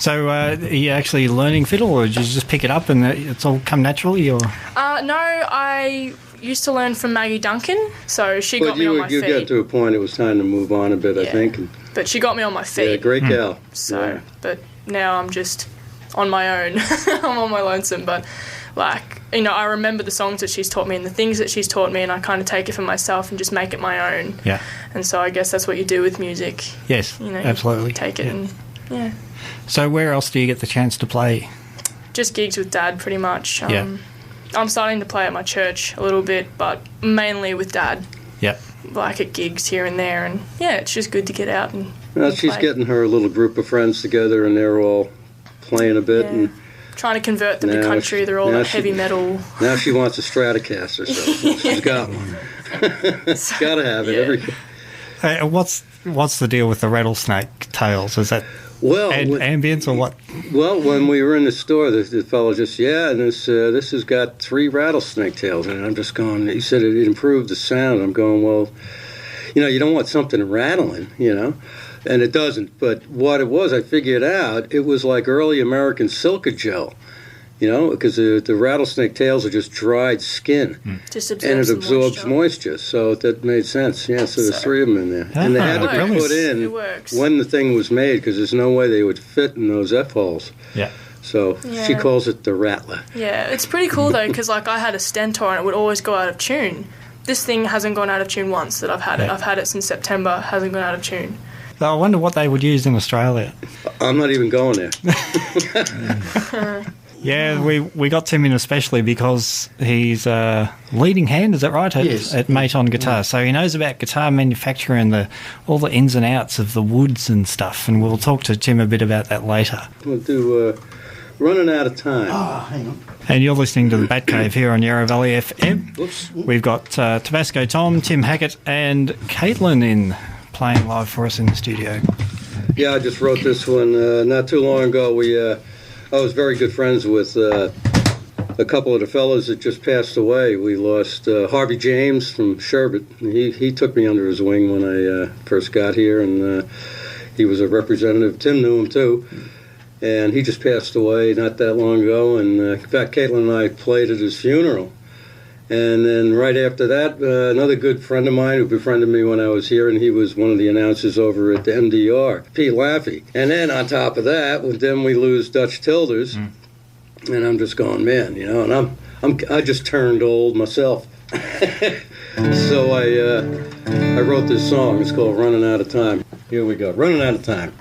So are you actually learning fiddle, or did you just pick it up and it's all come naturally? Or no, I used to learn from Maggie Duncan, so she got me on my feet. You got to a point it was time to move on a bit, I think. But she got me on my feet. Yeah, great gal. So, but now I'm just on my own. I'm on my lonesome, but I remember the songs that she's taught me and the things that she's taught me, and I kind of take it for myself and just make it my own. Yeah. And so I guess that's what you do with music. Yes, absolutely. You take it and, So where else do you get the chance to play? Just gigs with Dad, pretty much. I'm starting to play at my church a little bit, but mainly with Dad. Yep. Like at gigs here and there, and it's just good to get out and she's play. Getting her little group of friends together, and they're all playing a bit and trying to convert them to country. They're all heavy metal. Now she wants a Stratocaster, so she's got one. Got to have it. What's the deal with the rattlesnake tails? Is that ambience or what? Well, when we were in the store, the fellow just, and this has got 3 rattlesnake tails in it. I'm just going, he said it improved the sound. I'm going, well, you don't want something rattling, and it doesn't. But what it was, I figured out, it was like early American Silica gel, because the rattlesnake tails are just dried skin. Just and it absorbs moisture. So that made sense. Yeah, so there's 3 of them in there. And they had to be put in when the thing was made, because there's no way they would fit in those F-holes. Yeah. So she calls it the rattler. Yeah, it's pretty cool, though, because I had a Stentor and it would always go out of tune. This thing hasn't gone out of tune once that I've had it. I've had it since September, hasn't gone out of tune. So I wonder what they would use in Australia. I'm not even going there. Yeah, we got Tim in especially because he's a leading hand, is that right, at Mate on Guitar. Yeah. So he knows about guitar manufacture and all the ins and outs of the woods and stuff, and we'll talk to Tim a bit about that later. We'll do Running Out of Time. Oh, hang on. And you're listening to the Batcave here on Yarra Valley FM. Oops. We've got Tabasco Tom, Tim Hackett and Kaitlin in playing live for us in the studio. Yeah, I just wrote this one not too long ago. I was very good friends with a couple of the fellows that just passed away. We lost Harvey James from Sherbet. He took me under his wing when I first got here, and he was a representative. Tim knew him too, and he just passed away not that long ago. And in fact, Kaitlin and I played at his funeral. And then right after that, another good friend of mine who befriended me when I was here, and he was one of the announcers over at the MDR, Pete Laffey. And then on top of that, then we lose Dutch Tilders, and I'm just going, man, and I just turned old myself. So I wrote this song. It's called Running Out of Time. Here we go. Running Out of Time.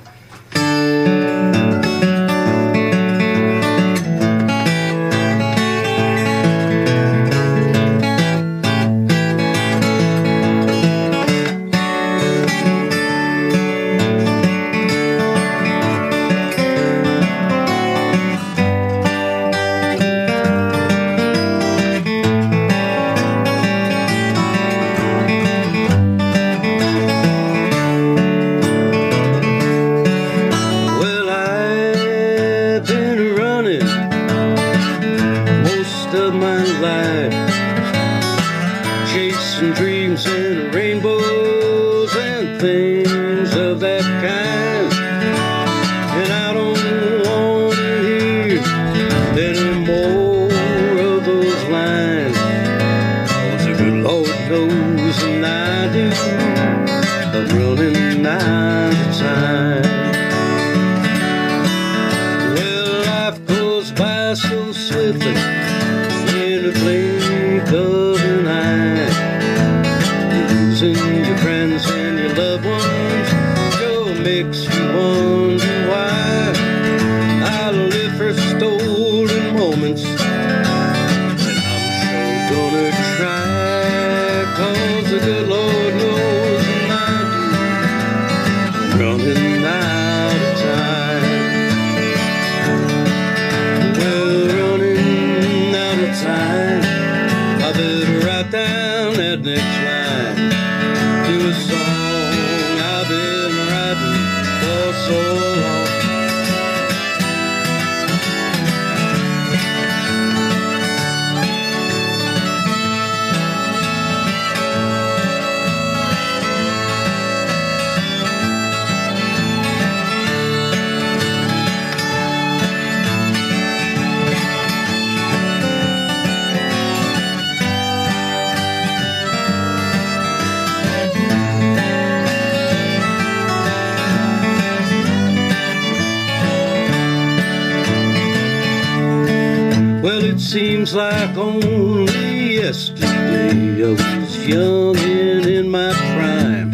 seems like only yesterday I was young and in my prime.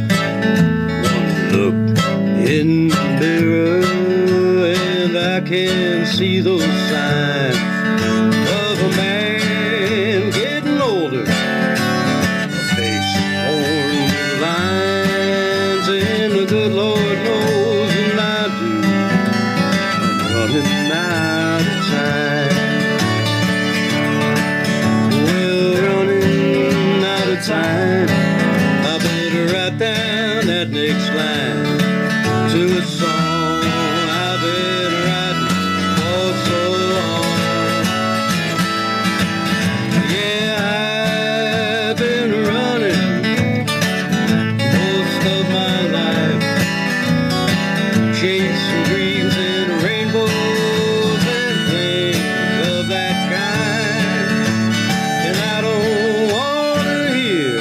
One look in the mirror and I can see those signs of a man getting older, a face worn with lines, and the good Lord knows, and I do, I'm running out of time. Well, running out of time, I better write down that next line to a song I've been writing for so long. Yeah, I've been running most of my life, chasing dreams and rainbows and things of that kind, and I don't want to hear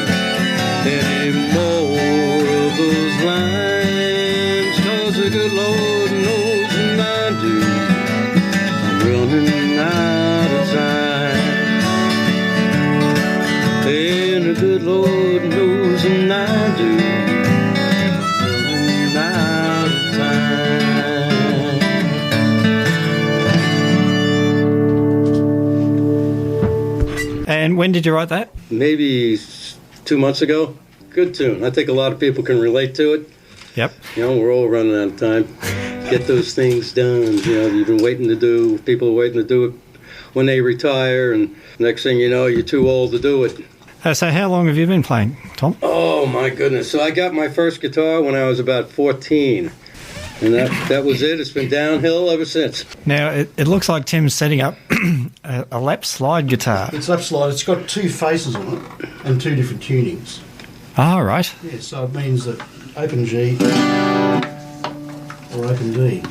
any more of those lines, 'cause the good Lord knows, and I do, I'm running out of time. And the good Lord knows, and I do, I'm running out of time. And when did you write that? Maybe 2 months ago. Good tune. I think a lot of people can relate to it. Yep. You know, we're all running out of time. Get those things done. You know, you've been waiting to do. People are waiting to do it when they retire, and next thing you know, you're too old to do it. So how long have you been playing, Tom? Oh my goodness! So I got my first guitar when I was about 14, and that was it. It's been downhill ever since. Now, it looks like Tim's setting up a lap slide guitar. It's lap slide. It's got two faces on it and two different tunings. Ah, right. Yeah, so it means that open G or open D.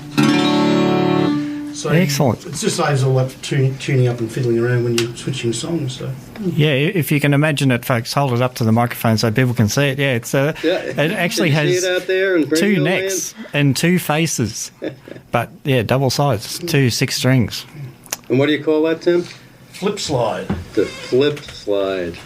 So Excellent. It just saves all that tuning up and fiddling around when you're switching songs. So Yeah, if you can imagine it, folks, hold it up to the microphone so people can see it. Yeah, it actually Can you has see it out there in two Radio necks and two faces. But, yeah, double sides, 2 6 strings. And what do you call that, Tim? flip slide. The flip slide.